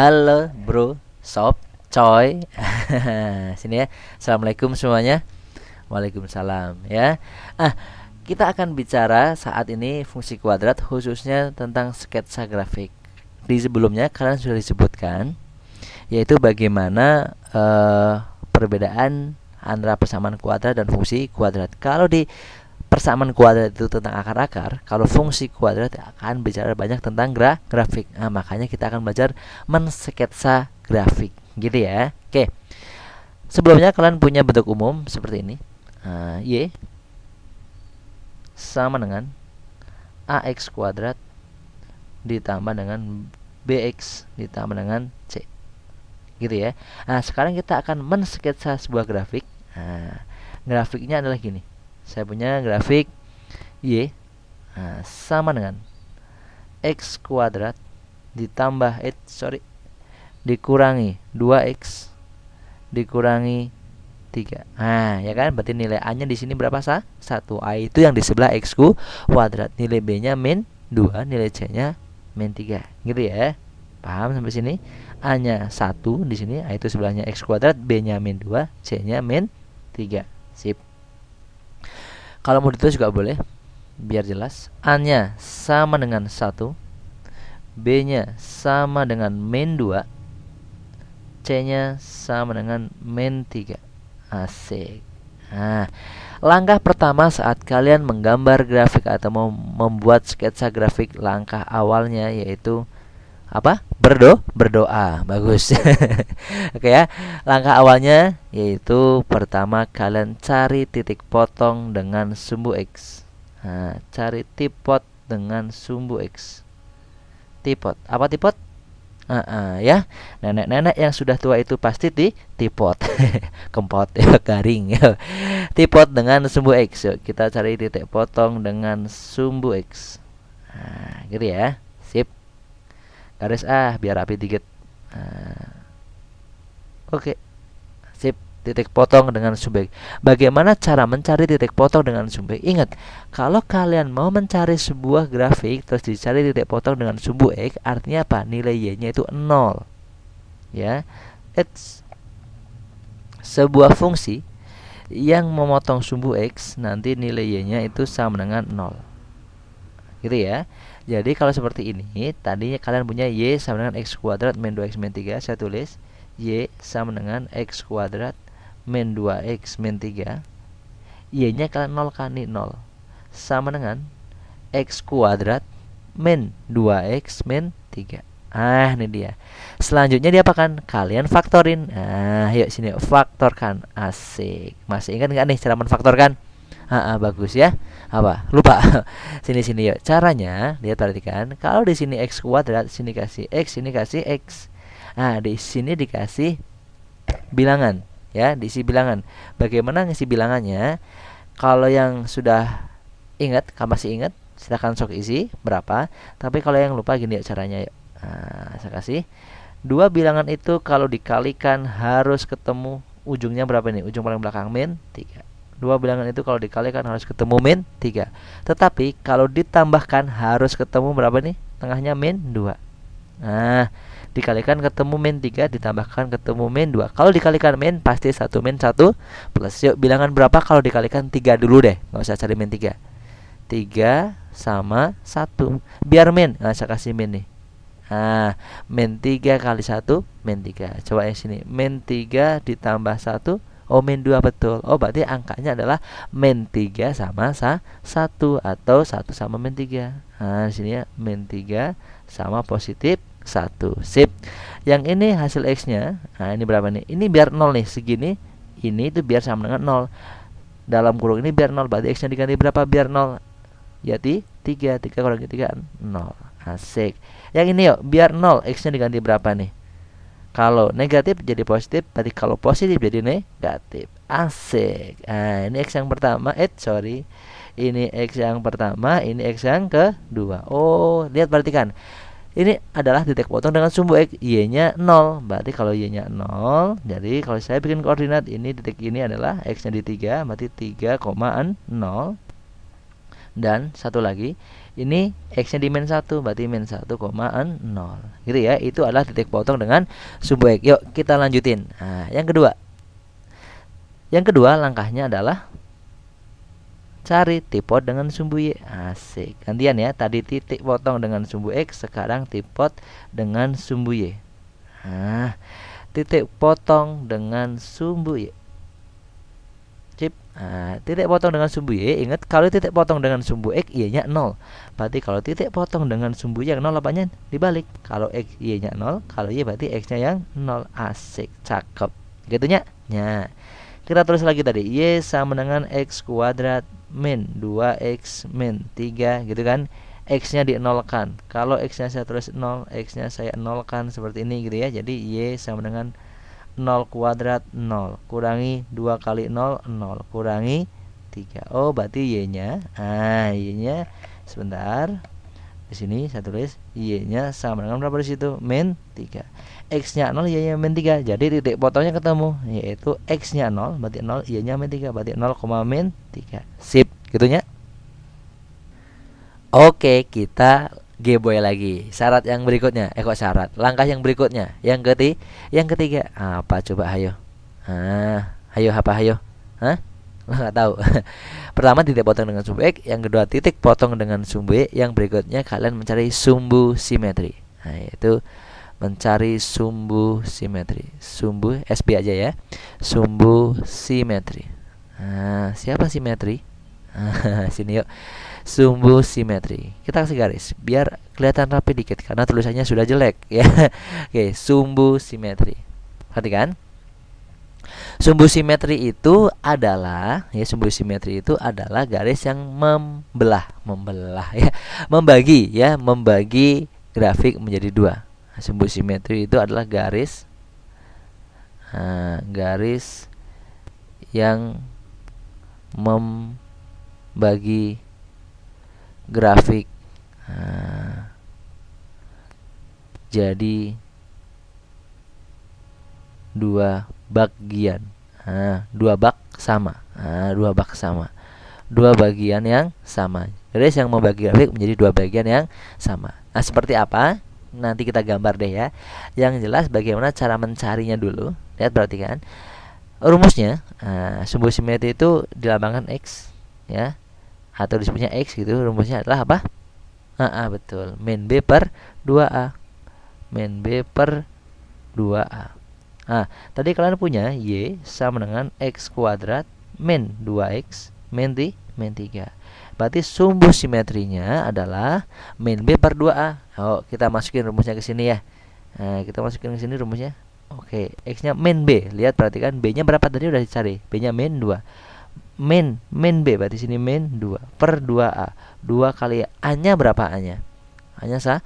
Halo bro, sob, coy. Sini ya. Assalamualaikum semuanya. Waalaikumsalam ya. Ah, kita akan bicara saat ini fungsi kuadrat khususnya tentang sketsa grafik. Di sebelumnya kalian sudah disebutkan yaitu bagaimana perbedaan antara persamaan kuadrat dan fungsi kuadrat. Kalau di persamaan kuadrat itu tentang akar-akar, kalau fungsi kuadrat akan bicara banyak tentang grafik. Nah, makanya kita akan belajar mensketsa grafik, gitu ya. Oke. Sebelumnya kalian punya bentuk umum seperti ini. Y sama dengan AX kuadrat ditambah dengan BX ditambah dengan C. Gitu ya. Nah, sekarang kita akan mensketsa sebuah grafik. Nah, grafiknya adalah gini. Saya punya grafik Y sama dengan X kuadrat ditambah dikurangi 2X dikurangi 3. Nah, ya kan? Berarti nilai A-nya di sini berapa, 1. A itu yang di sebelah X kuadrat. Nilai B-nya min 2, nilai C-nya min 3. Gitu ya. Paham sampai sini? A-nya 1 di sini, A itu sebelahnya X kuadrat, B-nya min 2, C-nya min 3. Sip. Kalau mau ditulis juga boleh, biar jelas. A-nya sama dengan 1, B-nya sama dengan min 2, C-nya sama dengan min 3. Asik. Nah, langkah pertama saat kalian menggambar grafik atau mau membuat sketsa grafik, langkah awalnya yaitu apa? Berdoa. Bagus. Oke ya. Langkah awalnya yaitu pertama kalian cari titik potong dengan sumbu X. Nah, cari tipot dengan sumbu X. Tipot. Apa tipot? Ya. Nenek-nenek yang sudah tua itu pasti tipot. Kempot ya, garing ya. Tipot dengan sumbu X. Yuk, kita cari titik potong dengan sumbu X. Nah, gitu ya. Sip. Garis biar rapi dikit. Oke. Sip. Titik potong dengan sumbu X. Bagaimana cara mencari titik potong dengan sumbu X? Ingat, kalau kalian mau mencari sebuah grafik terus dicari titik potong dengan sumbu X, artinya apa? Nilai Y-nya itu 0. Ya. It's sebuah fungsi yang memotong sumbu X, nanti nilai Y-nya itu sama dengan 0. Gitu ya. Jadi kalau seperti ini, tadinya kalian punya Y sama dengan X kuadrat min 2X min 3. Saya tulis Y sama dengan X kuadrat min 2X min 3. Y-nya kalian 0 kan, nih 0. Sama dengan X kuadrat min 2X min 3. Ini dia. Selanjutnya diapakan? Kalian faktorin. Yuk sini faktorkan. Asik. Masih ingat nggak nih cara menfaktorkan? Bagus ya. Apa? Lupa. Sini yuk. Caranya, lihat, perhatikan. Kalau di sini X kuadrat, sini kasih X, sini kasih X. Di sini dikasih bilangan, ya, diisi bilangan. Bagaimana ngisi bilangannya? Kalau yang sudah ingat, kamu masih ingat, silahkan sok isi berapa. Tapi kalau yang lupa, gini ya caranya, yuk. Saya kasih 2 bilangan itu kalau dikalikan harus ketemu ujungnya berapa nih? Ujung paling belakang min 3. 2 bilangan itu kalau dikalikan harus ketemu min 3. Tetapi kalau ditambahkan harus ketemu berapa nih? Tengahnya min 2. Dikalikan ketemu min 3, ditambahkan ketemu min 2. Kalau dikalikan min pasti 1 min 1 plus. Yuk, bilangan berapa kalau dikalikan 3 dulu deh. Nggak usah cari min 3. 3 sama 1. Biar min, saya kasih min nih. Min 3 kali 1 min 3. Coba yang sini. Min 3 ditambah 1. Min 2, betul. Berarti angkanya adalah min 3 sama 1 atau 1 sama min 3. Di sini ya, min 3 sama positif 1. Sip. Yang ini hasil X-nya. Ini berapa nih? Ini biar 0 nih, segini. Ini itu biar sama dengan 0. Dalam kurung ini biar 0. Berarti X-nya diganti berapa biar 0? Ya 3 kurangi 3 0. Asik. Yang ini yuk, biar 0, X-nya diganti berapa nih? Kalau negatif jadi positif, berarti kalau positif jadi negatif. Asik. Ini X yang pertama. Ini X yang pertama, ini X yang kedua. Lihat, perhatikan. Ini adalah titik potong dengan sumbu X. Y-nya 0. Berarti kalau Y-nya 0, jadi kalau saya bikin koordinat, ini titik ini adalah X-nya di 3, berarti 3,0. Dan satu lagi, ini X-nya di min 1, berarti min 1,0 gitu ya. Itu adalah titik potong dengan sumbu X. Yuk kita lanjutin. Nah, yang kedua langkahnya adalah cari tipot dengan sumbu Y. Asik. Gantian ya, tadi titik potong dengan sumbu X, sekarang tipot dengan sumbu Y. Nah, titik potong dengan sumbu Y. Titik potong dengan sumbu Y, ingat kalau titik potong dengan sumbu X, Y-nya 0. Berarti kalau titik potong dengan sumbu Y yang 0, apanya? Dibalik. Kalau X, Y-nya 0, kalau Y berarti X-nya yang 0. Asik, cakep. Gitunya. Nah, kita tulis lagi tadi, Y sama dengan X kuadrat min 2X min 3, gitu kan. X-nya di-nolkan. Kalau X-nya saya tulis 0, X-nya saya nolkan seperti ini gitu ya. Jadi Y sama dengan 0 kuadrat 0 kurangi 2 kali 0, 0 kurangi 3. Oh, berarti Y-nya, Y-nya sebentar. Di sini saya tulis Y-nya sama dengan berapa di situ? Min 3. X-nya 0, Y-nya min 3. Jadi titik potongnya ketemu, yaitu X-nya 0, berarti 0, Y-nya min 3, berarti 0, min 3. Sip, gitunya. Oke, kita G-boy lagi. Syarat yang berikutnya. Kok syarat? Langkah yang berikutnya. Yang ketiga. Apa coba, ayo? Ayo apa, ayo? Nggak tahu. Pertama titik potong dengan sumbu X, yang kedua titik potong dengan sumbu Y, yang berikutnya kalian mencari sumbu simetri. Nah, yaitu mencari sumbu simetri. Sumbu SB aja ya. Sumbu simetri. Siapa simetri? Sini yuk. Sumbu simetri. Kita kasih garis biar kelihatan rapi dikit karena tulisannya sudah jelek ya. Oke, sumbu simetri. Perhatikan. Sumbu simetri itu adalah garis yang membelah ya, membagi grafik menjadi dua. Sumbu simetri itu adalah garis yang membagi grafik jadi dua bagian. Dua bagian yang sama. Garis yang membagi grafik menjadi dua bagian yang sama. Nah, seperti apa? Nanti kita gambar deh ya. Yang jelas bagaimana cara mencarinya dulu. Lihat, perhatikan. Rumusnya, sumbu simetri itu dilambangkan X ya, atau disebutnya X gitu. Rumusnya adalah apa? Betul. Min B per 2A. Min B per 2A. Tadi kalian punya Y sama dengan X kuadrat min 2X min 3. Berarti sumbu simetrinya adalah min B per 2A. Kita masukin rumusnya ke sini ya. Kita masukin ke sini rumusnya. Oke, X-nya min B. Lihat, perhatikan B-nya berapa tadi udah dicari. B-nya min 2. Min B berarti sini min 2 per 2A. 2 kali A-nya berapa A-nya? A-nya 1.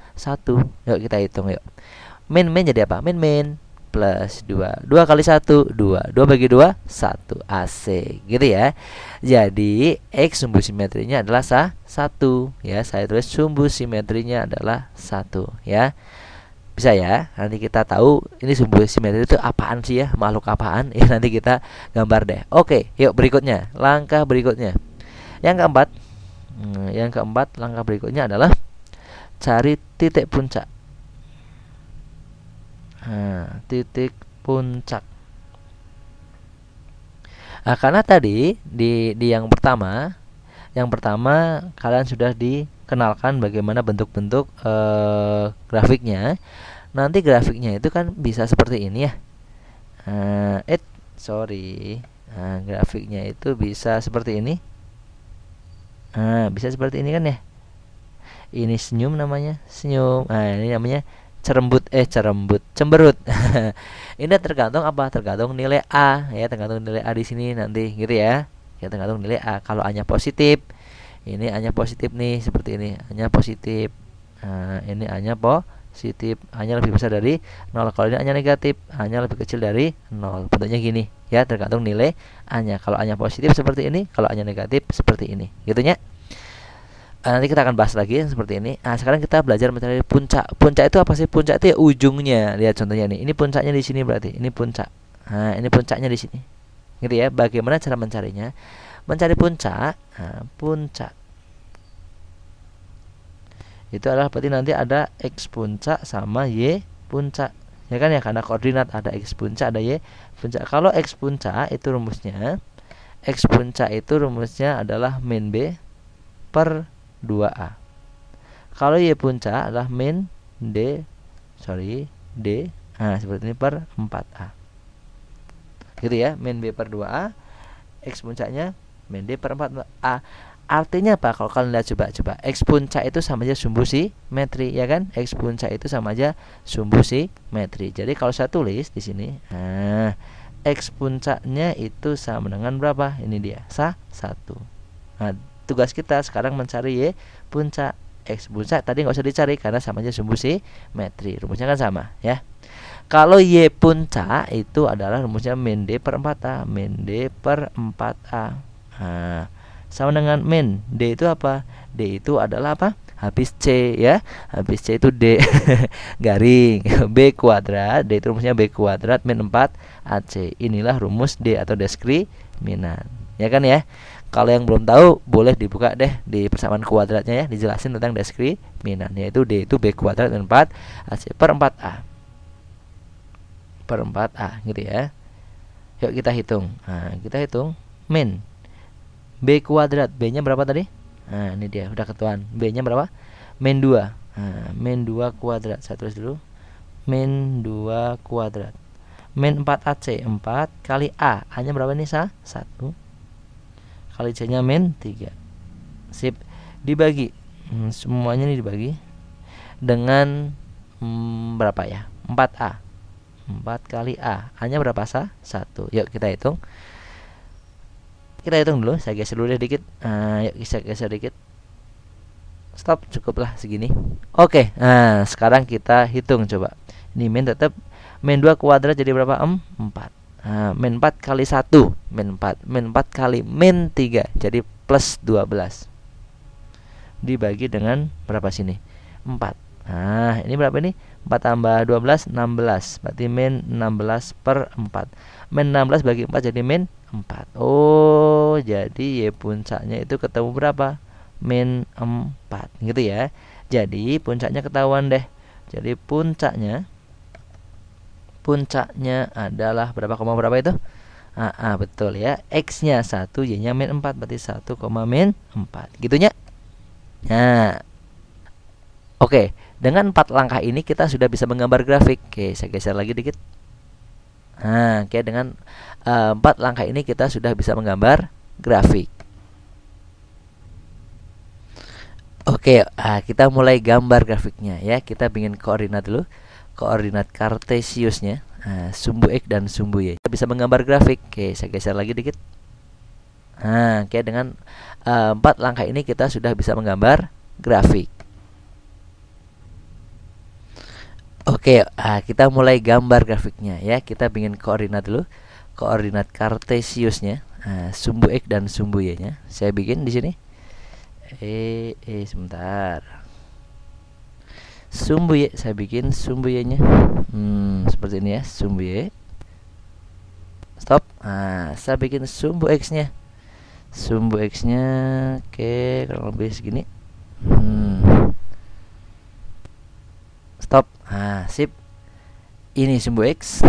Yuk kita hitung yuk. Min jadi apa? Min plus 2. 2 kali 1, 2. 2 bagi 2, 1. Asik. Gitu ya. Jadi X sumbu simetrinya adalah 1 ya. Saya tulis sumbu simetrinya adalah 1 ya. Bisa ya. Nanti kita tahu ini sumbu simetri itu apaan sih ya, makhluk apaan ya, nanti kita gambar deh. Oke, yuk berikutnya. Langkah berikutnya. Yang keempat, langkah berikutnya adalah cari titik puncak. Titik puncak. Karena tadi di yang pertama kalian sudah dikenalkan bagaimana bentuk-bentuk grafiknya. Nanti grafiknya itu kan bisa seperti ini ya. Grafiknya itu bisa seperti ini. Bisa seperti ini kan ya. Ini senyum namanya, senyum. Ini namanya cemberut. Ini tergantung apa? Tergantung nilai A ya, tergantung nilai A di sini nanti gitu ya. Ya, tergantung nilai A. Kalau A-nya positif, ini A-nya positif nih, seperti ini. A-nya positif. Ini A-nya positif. A-nya lebih besar dari 0. Kalau ini A-nya negatif, A-nya lebih kecil dari 0. Bentuknya gini ya, tergantung nilai A-nya. Kalau A-nya positif seperti ini, kalau A-nya negatif seperti ini. Gitu ya. Nanti kita akan bahas lagi seperti ini. Sekarang kita belajar mencari puncak. Puncak itu apa sih? Puncak itu ya ujungnya. Lihat contohnya nih. Ini puncaknya di sini berarti. Ini puncak. Ini puncaknya di sini. Gitu ya. Bagaimana cara mencarinya? Mencari puncak. Puncak Itu adalah berarti nanti ada X puncak sama Y puncak, ya kan ya, karena koordinat ada X puncak ada Y puncak. Kalau X puncak itu rumusnya, X puncak itu rumusnya adalah min B per 2A. Kalau Y puncak adalah min D seperti ini per 4A. Gitu ya, min B per 2A, X puncaknya min D per 4A. Artinya apa? Kalau kalian lihat coba X puncak itu sama aja sumbu simetri, ya kan? X puncak itu sama aja sumbu simetri. Jadi kalau saya tulis di sini, X puncaknya itu sama dengan berapa? Ini dia, 1. Nah, tugas kita sekarang mencari Y puncak. X puncak tadi nggak usah dicari karena sama aja sumbu simetri. Rumusnya kan sama, ya. Kalau Y puncak itu adalah rumusnya min D per 4A. Min D per 4A. Nah, sama dengan min D itu apa? D itu adalah apa? Habis C, ya. Habis C itu D garing B kuadrat. D itu rumusnya B kuadrat min 4AC. Inilah rumus D atau diskriminan, ya kan ya. Kalau yang belum tahu boleh dibuka deh di persamaan kuadratnya ya, dijelasin tentang diskriminan, yaitu D itu B kuadrat min 4AC per 4A. Per 4A gitu ya. Yuk kita hitung. Nah, kita hitung min B kuadrat, B nya berapa tadi? Nah, ini dia udah ketahuan. B nya berapa? Min 2. Nah, min 2 kuadrat. Saya tulis dulu. Min 2 kuadrat. Min 4AC, 4 kali A. A nya berapa nih, 1 kali C nya min 3. Sip. Dibagi. Semuanya ini dibagi dengan berapa ya? 4A. 4 kali A. A nya berapa, 1. Yuk kita hitung. Kita hitung dulu, saya geser dulu deh dikit. Yuk geser dikit. Stop, cukuplah segini. Oke, nah sekarang kita hitung coba. Ini min tetap min 2 kuadrat jadi berapa? 4. Min 4 kali 1 min 4. Min 4 kali min 3 jadi plus 12. Dibagi dengan berapa sini? 4. Nah, ini berapa ini? 4 tambah 12, 16. Berarti min 16 per 4. Min 16 bagi 4 jadi min 4. Oh, jadi Y puncaknya itu ketemu berapa? Min 4, gitu ya. Jadi puncaknya ketahuan deh. Jadi puncaknya adalah berapa, berapa itu? Betul ya. X nya 1, Y nya min 4. Berarti 1, min 4. Gitunya. Nah, oke. Dengan 4 langkah ini kita sudah bisa menggambar grafik. Oke, saya geser lagi dikit. Nah, oke, dengan 4 langkah ini kita sudah bisa menggambar grafik. Oke, kita mulai gambar grafiknya ya. Kita bikin koordinat dulu. Koordinat kartesiusnya, sumbu X dan sumbu Y. Kita bisa menggambar grafik. Oke, saya geser lagi dikit. Nah, oke, dengan 4 langkah ini kita sudah bisa menggambar grafik. Oke, kita mulai gambar grafiknya ya. Kita bikin koordinat dulu. Koordinat kartesiusnya, sumbu X dan sumbu Y-nya. Saya bikin di sini. Sebentar. Sumbu Y, saya bikin sumbu Y-nya. Seperti ini ya, sumbu Y. Stop. Saya bikin sumbu X-nya. Sumbu X-nya, oke, kurang lebih segini. Stop. Sip. Ini sumbu X,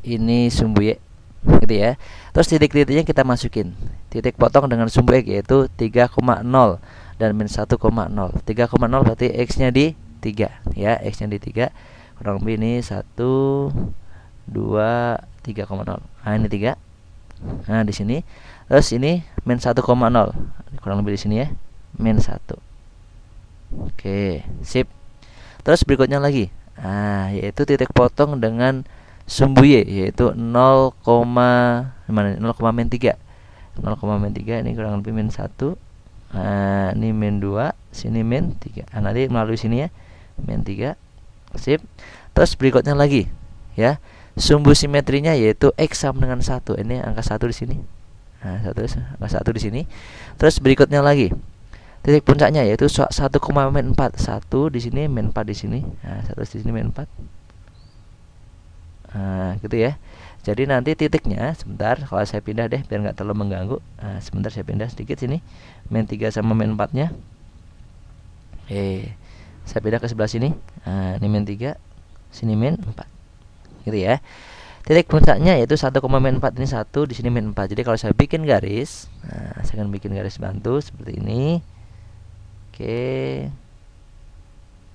ini sumbu Y, gitu ya. Terus titik-titiknya kita masukin. Titik potong dengan sumbu X yaitu 3,0 dan min 1,0. 3,0 berarti X-nya di 3 ya, X nya di 3. Kurang lebih ini 1 2 3,0. Nah, ini 3. Nah, di sini. Terus ini min 1,0. Kurang lebih di sini ya, min 1. Oke, sip. Terus berikutnya lagi. Yaitu titik potong dengan sumbu Y yaitu 0, min 3. 0, min 3 ini kurang lebih min 1. Ini min 2, sini min 3. Nanti melalui sini ya, min 3. Sip. Terus berikutnya lagi ya. Sumbu simetrinya yaitu X sama dengan 1. Ini angka 1 di sini. Angka 1 di sini. Terus berikutnya lagi. Titik puncaknya yaitu 1, min 4. 1 di sini, min 4 di sini. 1 di sini, min 4. Gitu ya. Jadi nanti titiknya, sebentar, kalau saya pindah deh biar nggak terlalu mengganggu. Sebentar saya pindah sedikit sini. Min 3 sama min 4 nya. Saya pindah ke sebelah sini. Nah, ini min 3, sini min 4. Gitu ya. Titik puncaknya yaitu 1, min 4 ini 1, di sini min 4. Jadi kalau saya bikin garis, nah, saya akan bikin garis bantu seperti ini. Oke.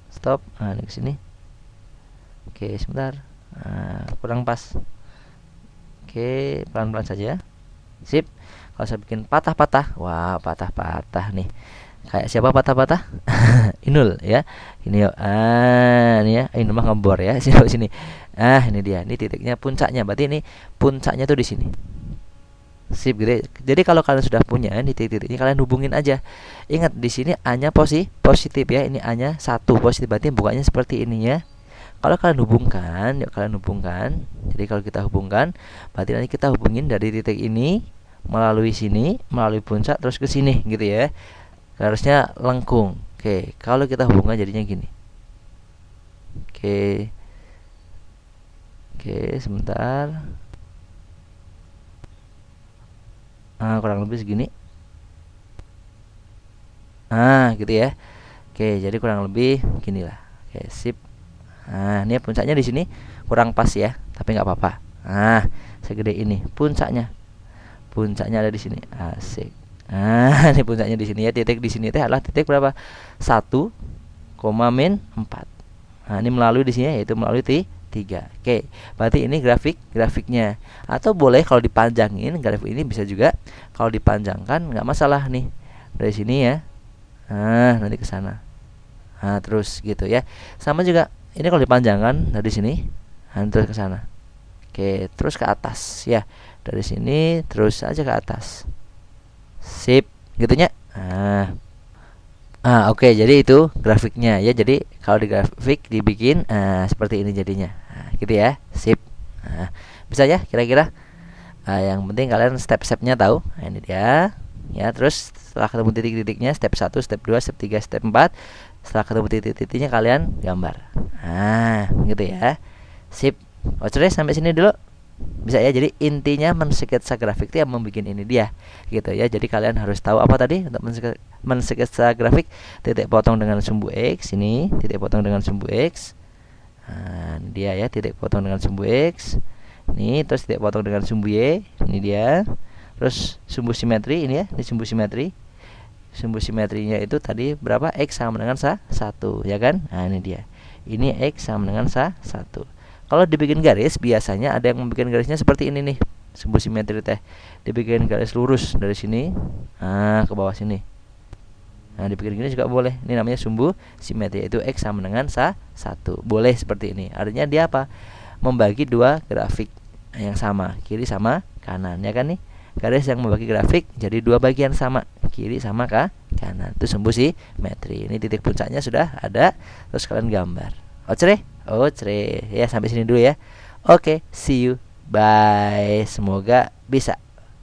Stop. Nah, ini ke sini. Oke, sebentar. Nah, kurang pas. Oke, pelan-pelan saja. Sip. Kalau saya bikin patah-patah, wah, patah-patah nih. Kayak siapa patah-patah? Inul ya. Ini yuk. Ini ya. Ini mah ngebor ya. Sini sini. Ini dia. Ini titiknya puncaknya. Berarti ini puncaknya tuh di sini. Sip gitu. Jadi kalau kalian sudah punya di titik-titik ini, kalian hubungin aja. Ingat di sini A-nya positif ya. Ini A-nya 1 positif, berarti bukanya seperti ini ya. Kalau kalian hubungkan, yuk kalian hubungkan. Jadi kalau kita hubungkan, berarti nanti kita hubungin dari titik ini melalui sini, melalui puncak terus ke sini gitu ya. Harusnya lengkung. Oke, kalau kita hubungkan jadinya gini. Oke. Oke, sebentar. Kurang lebih segini. Gitu ya. Oke, jadi kurang lebih gini lah. Oke, sip. Ini puncaknya di sini kurang pas ya, tapi nggak apa-apa. Segede ini puncaknya. Puncaknya ada di sini. Asik. Ini puncaknya di sini ya. Titik di sini itu adalah titik berapa? 1, min 4. Ini melalui di sini yaitu melalui 3. Oke, berarti ini grafiknya. Atau boleh kalau dipanjangin grafik ini bisa juga. Kalau dipanjangkan nggak masalah nih. Dari sini ya. Nanti ke sana. Terus gitu ya. Sama juga ini kalau dipanjangkan dari sini, terus ke sana. Oke, terus ke atas ya. Dari sini terus aja ke atas. Sip, gitunya. Oke, jadi itu grafiknya ya. Jadi kalau di grafik dibikin seperti ini jadinya. Gitu ya. Sip. Bisa ya kira-kira. Yang penting kalian step-stepnya tahu. Ini dia. Ya, terus setelah ketemu titik-titiknya, step 1, step 2, step 3, step 4. Setelah ketemu titik-titiknya kalian gambar. Gitu ya. Sip. Oke, sampai sini dulu. Bisa ya. Jadi intinya mensketsa grafik itu yang membuat ini dia gitu ya. Jadi kalian harus tahu apa tadi untuk mensketsa grafik. Titik potong dengan sumbu X. Ini titik potong dengan sumbu X. Dia ya, titik potong dengan sumbu X. Ini terus titik potong dengan sumbu Y. Ini dia. Terus sumbu simetri ini ya. Ini sumbu simetri. Sumbu simetrinya itu tadi berapa? X sama dengan 1 ya kan. Ini dia. Ini X sama dengan 1. Kalau dibikin garis, biasanya ada yang membuat garisnya seperti ini nih. Sumbu simetri teh dibikin garis lurus dari sini ke bawah sini. Dibikin gini juga boleh. Ini namanya sumbu simetri, itu X sama dengan 1. Boleh seperti ini. Artinya dia apa? Membagi dua grafik yang sama, kiri sama kanan ya kan nih. Garis yang membagi grafik jadi dua bagian sama, kiri sama kanan. Itu sumbu simetri. Ini titik puncaknya sudah ada. Terus kalian gambar. Oke, ya sampai sini dulu ya. Oke, see you, bye. Semoga bisa.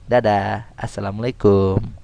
Dadah, assalamualaikum.